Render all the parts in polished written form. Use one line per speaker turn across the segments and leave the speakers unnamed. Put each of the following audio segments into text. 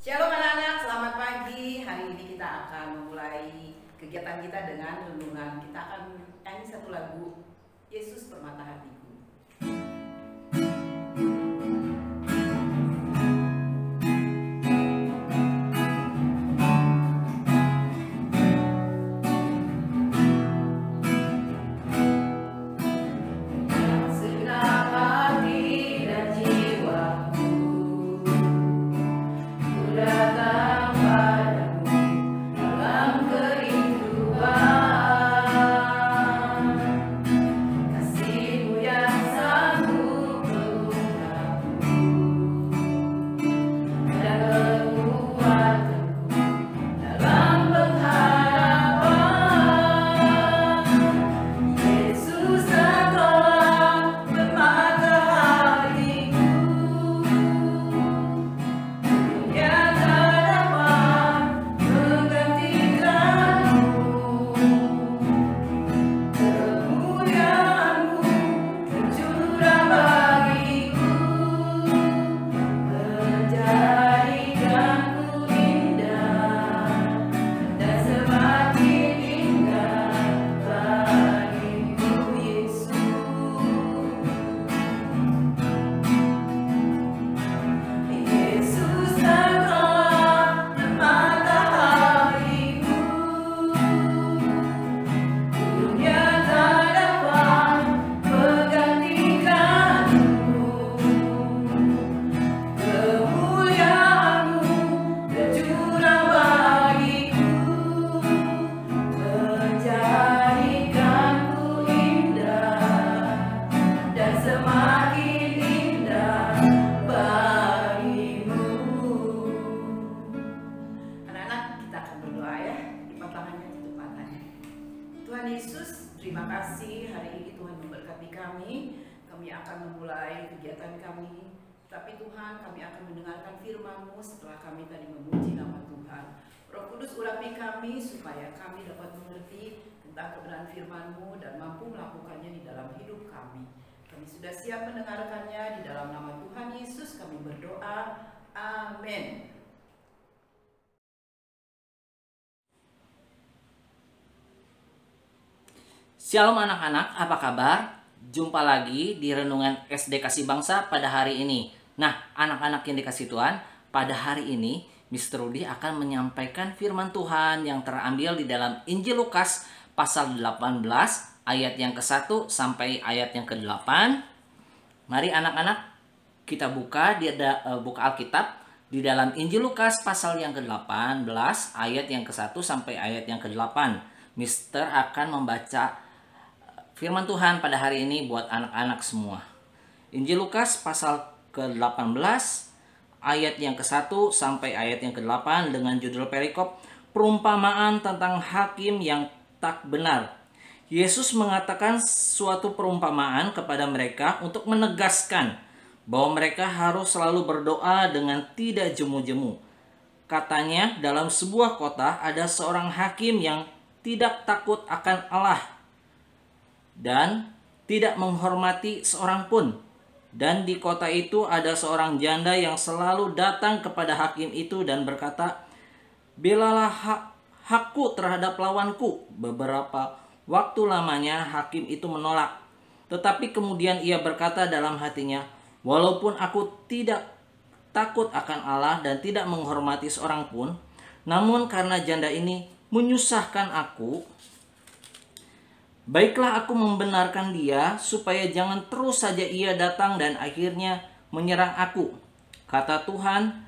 Shalom anak-anak, selamat pagi. Hari ini kita akan memulai kegiatan kita dengan renungan. Kita akan nyanyi satu lagu, Yesus Permata Hatiku. Tuhan Yesus, terima kasih hari ini Tuhan memberkati kami. Kami akan memulai kegiatan kami. Tapi Tuhan, kami akan mendengarkan firman-Mu setelah kami tadi memuji nama Tuhan. Roh Kudus urapi kami supaya kami dapat mengerti tentang kebenaran firman-Mu dan mampu melakukannya di dalam hidup kami. Kami sudah siap mendengarkannya. Di dalam nama Tuhan Yesus kami berdoa. Amin.
Shalom anak-anak, apa kabar? Jumpa lagi di Renungan SD Kasih Bangsa pada hari ini. Nah, anak-anak yang dikasih Tuhan, pada hari ini Mr. Rudy akan menyampaikan firman Tuhan yang terambil di dalam Injil Lukas pasal 18 ayat yang ke-1 sampai ayat yang ke-8. Mari anak-anak kita buka buka Alkitab di dalam Injil Lukas pasal yang ke-18 ayat yang ke-1 sampai ayat yang ke-8. Mister akan membaca firman Tuhan pada hari ini buat anak-anak semua. Injil Lukas pasal ke-18 ayat yang ke-1 sampai ayat yang ke-8 dengan judul perikop perumpamaan tentang hakim yang tak benar. Yesus mengatakan suatu perumpamaan kepada mereka untuk menegaskan bahwa mereka harus selalu berdoa dengan tidak jemu-jemu. Katanya, dalam sebuah kota ada seorang hakim yang tidak takut akan Allah dan tidak menghormati seorang pun. Dan di kota itu ada seorang janda yang selalu datang kepada hakim itu dan berkata, "Belalah hakku terhadap lawanku." Beberapa waktu lamanya hakim itu menolak. Tetapi kemudian ia berkata dalam hatinya, "Walaupun aku tidak takut akan Allah dan tidak menghormati seorang pun, namun karena janda ini menyusahkan aku, baiklah aku membenarkan dia supaya jangan terus saja ia datang dan akhirnya menyerang aku." Kata Tuhan,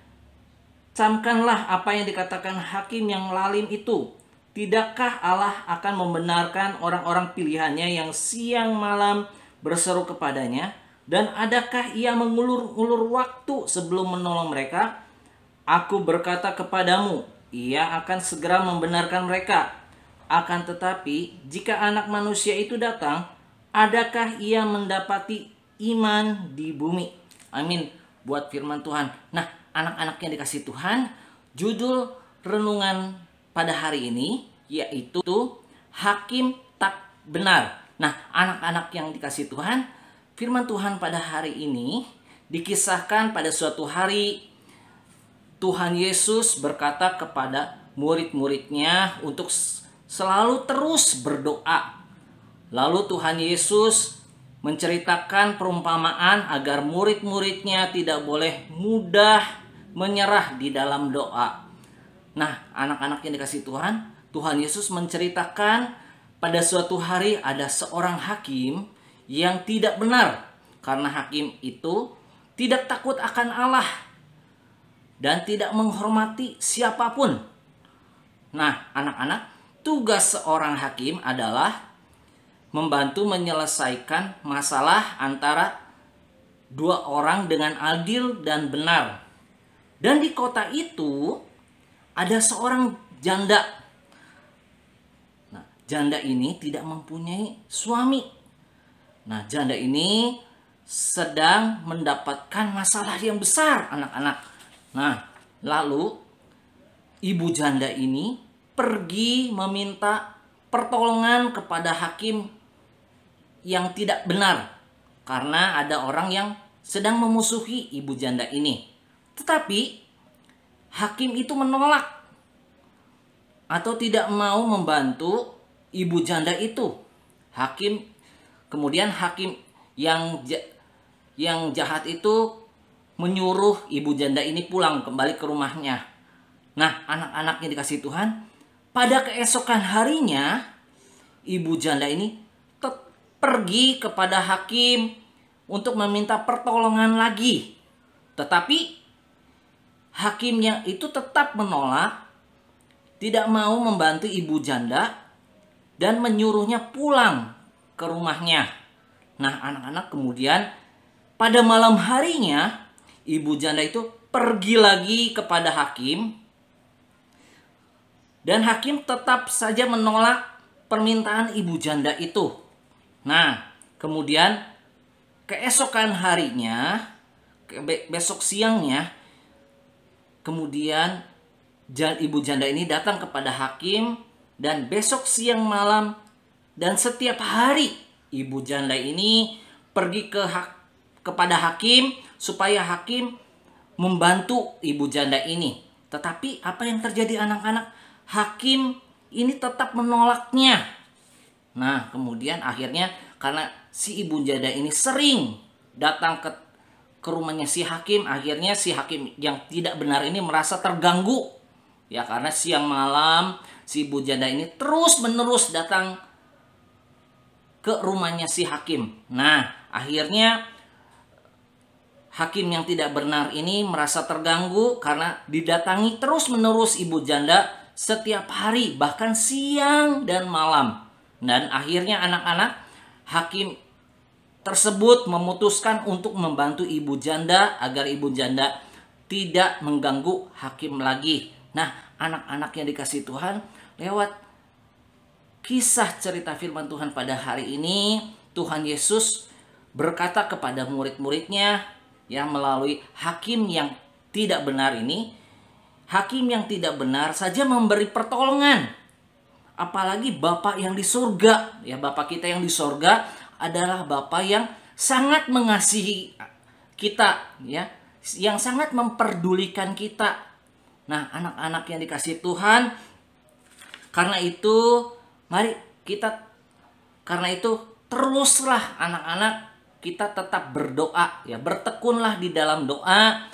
"Camkanlah apa yang dikatakan hakim yang lalim itu. Tidakkah Allah akan membenarkan orang-orang pilihannya yang siang malam berseru kepadanya? Dan adakah ia mengulur-ulur waktu sebelum menolong mereka? Aku berkata kepadamu, ia akan segera membenarkan mereka. Akan tetapi, jika Anak Manusia itu datang, adakah ia mendapati iman di bumi?" Amin. Buat firman Tuhan. Nah, anak-anak yang dikasih Tuhan, judul renungan pada hari ini yaitu Hakim Tak Benar. Nah, anak-anak yang dikasih Tuhan, firman Tuhan pada hari ini dikisahkan pada suatu hari Tuhan Yesus berkata kepada murid-muridnya untuk selalu terus berdoa. Lalu Tuhan Yesus menceritakan perumpamaan agar murid-muridnya tidak boleh mudah menyerah di dalam doa. Nah, anak-anak yang dikasihi Tuhan, Tuhan Yesus menceritakan pada suatu hari ada seorang hakim yang tidak benar. Karena hakim itu tidak takut akan Allah dan tidak menghormati siapapun. Nah, anak-anak, tugas seorang hakim adalah membantu menyelesaikan masalah antara dua orang dengan adil dan benar. Dan di kota itu ada seorang janda. Nah, janda ini tidak mempunyai suami. Nah, janda ini sedang mendapatkan masalah yang besar, anak-anak. Nah, lalu ibu janda ini pergi meminta pertolongan kepada hakim yang tidak benar karena ada orang yang sedang memusuhi ibu janda ini. Tetapi hakim itu menolak atau tidak mau membantu ibu janda itu. Kemudian hakim yang jahat itu menyuruh ibu janda ini pulang kembali ke rumahnya. Nah, anak-anak yang dikasihi Tuhan, pada keesokan harinya ibu janda ini pergi kepada hakim untuk meminta pertolongan lagi. Tetapi hakimnya itu tetap menolak, tidak mau membantu ibu janda dan menyuruhnya pulang ke rumahnya. Nah, anak-anak, kemudian pada malam harinya ibu janda itu pergi lagi kepada hakim dan hakim tetap saja menolak permintaan ibu janda itu. Nah, kemudian keesokan harinya, besok siangnya, kemudian ibu janda ini datang kepada hakim dan besok siang malam dan setiap hari ibu janda ini pergi kepada hakim supaya hakim membantu ibu janda ini. Tetapi apa yang terjadi, anak-anak? Hakim ini tetap menolaknya. Nah, kemudian akhirnya karena si ibu janda ini sering datang ke rumahnya si hakim, akhirnya si hakim yang tidak benar ini merasa terganggu. Ya, karena siang malam si ibu janda ini terus-menerus datang ke rumahnya si hakim. Nah, akhirnya hakim yang tidak benar ini merasa terganggu karena didatangi terus-menerus ibu janda setiap hari, bahkan siang dan malam. Dan akhirnya anak-anak, hakim tersebut memutuskan untuk membantu ibu janda agar ibu janda tidak mengganggu hakim lagi. Nah, anak-anak yang dikasihi Tuhan, lewat kisah cerita firman Tuhan pada hari ini, Tuhan Yesus berkata kepada murid-muridnya yang melalui hakim yang tidak benar ini, hakim yang tidak benar saja memberi pertolongan. Apalagi Bapa yang di surga. Ya, Bapa kita yang di surga adalah Bapa yang sangat mengasihi kita, ya, yang sangat memperdulikan kita. Nah, anak-anak yang dikasihi Tuhan, karena itu teruslah anak-anak kita tetap berdoa, ya, bertekunlah di dalam doa.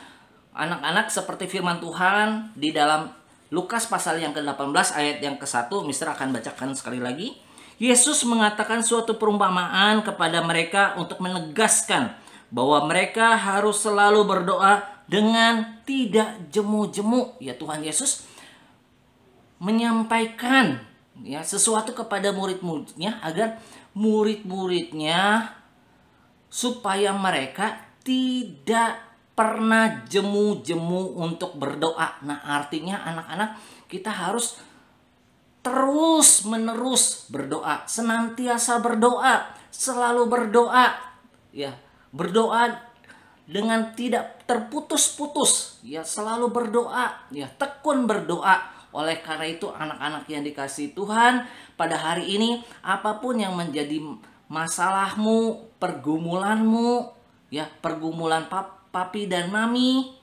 Anak-anak, seperti firman Tuhan di dalam Lukas pasal yang ke-18 ayat yang ke-1, Mister akan bacakan sekali lagi. Yesus mengatakan suatu perumpamaan kepada mereka untuk menegaskan bahwa mereka harus selalu berdoa dengan tidak jemu-jemu. Ya, Tuhan Yesus menyampaikan, ya, sesuatu kepada murid-muridnya agar murid-muridnya supaya mereka tidak pernah jemu-jemu untuk berdoa. Nah, artinya anak-anak, kita harus terus-menerus berdoa, senantiasa berdoa, selalu berdoa, ya, berdoa dengan tidak terputus-putus, ya, selalu berdoa, ya, tekun berdoa. Oleh karena itu, anak-anak yang dikasihi Tuhan, pada hari ini apapun yang menjadi masalahmu, pergumulanmu, ya, pergumulan papi dan mami,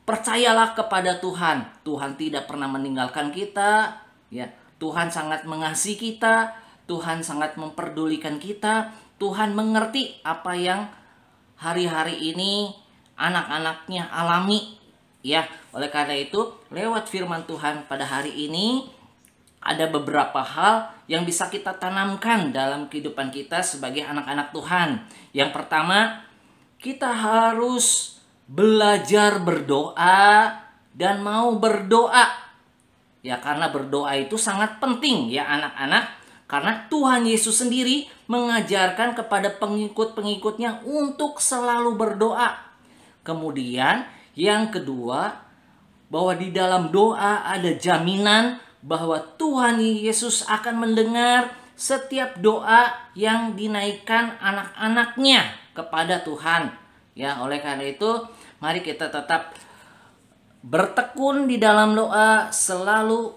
Percayalah kepada Tuhan. Tuhan tidak pernah meninggalkan kita, ya. Tuhan sangat mengasihi kita, Tuhan sangat memperdulikan kita. Tuhan mengerti apa yang hari-hari ini anak-anaknya alami, ya. Oleh karena itu, lewat firman Tuhan pada hari ini ada beberapa hal yang bisa kita tanamkan dalam kehidupan kita sebagai anak-anak Tuhan. Yang pertama, kita harus belajar berdoa dan mau berdoa. Ya, karena berdoa itu sangat penting ya anak-anak. Karena Tuhan Yesus sendiri mengajarkan kepada pengikut-pengikutnya untuk selalu berdoa. Kemudian yang kedua, bahwa di dalam doa ada jaminan bahwa Tuhan Yesus akan mendengar setiap doa yang dinaikkan anak-anaknya kepada Tuhan. Ya, oleh karena itu, mari kita tetap bertekun di dalam doa, selalu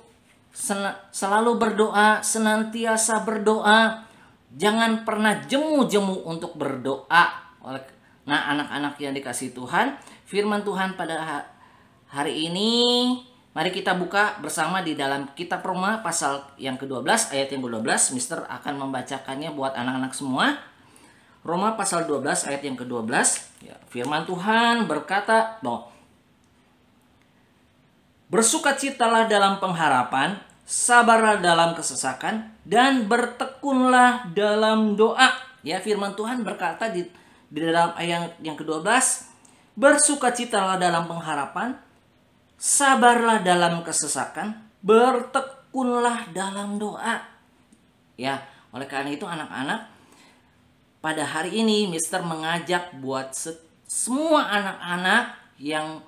berdoa, senantiasa berdoa. Jangan pernah jemu-jemu untuk berdoa. Nah, anak-anak yang dikasihi Tuhan, firman Tuhan pada hari ini, mari kita buka bersama di dalam kitab Roma pasal yang ke-12 ayat yang ke-12. Mister akan membacakannya buat anak-anak semua. Roma pasal 12 ayat yang ke-12. Ya, firman Tuhan berkata bahwa bersukacitalah dalam pengharapan, sabarlah dalam kesesakan, dan bertekunlah dalam doa. Ya, firman Tuhan berkata di dalam ayat yang ke-12, bersukacitalah dalam pengharapan, sabarlah dalam kesesakan, bertekunlah dalam doa. Ya, oleh karena itu anak-anak, pada hari ini Mister mengajak buat semua anak-anak yang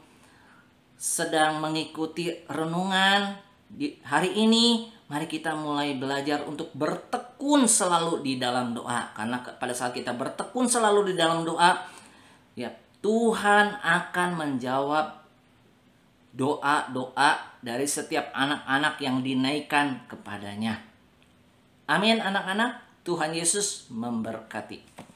sedang mengikuti renungan di hari ini, mari kita mulai belajar untuk bertekun selalu di dalam doa. Karena pada saat kita bertekun selalu di dalam doa, ya Tuhan akan menjawab doa-doa dari setiap anak-anak yang dinaikkan kepadanya. Amin anak-anak. Tuhan Yesus memberkati.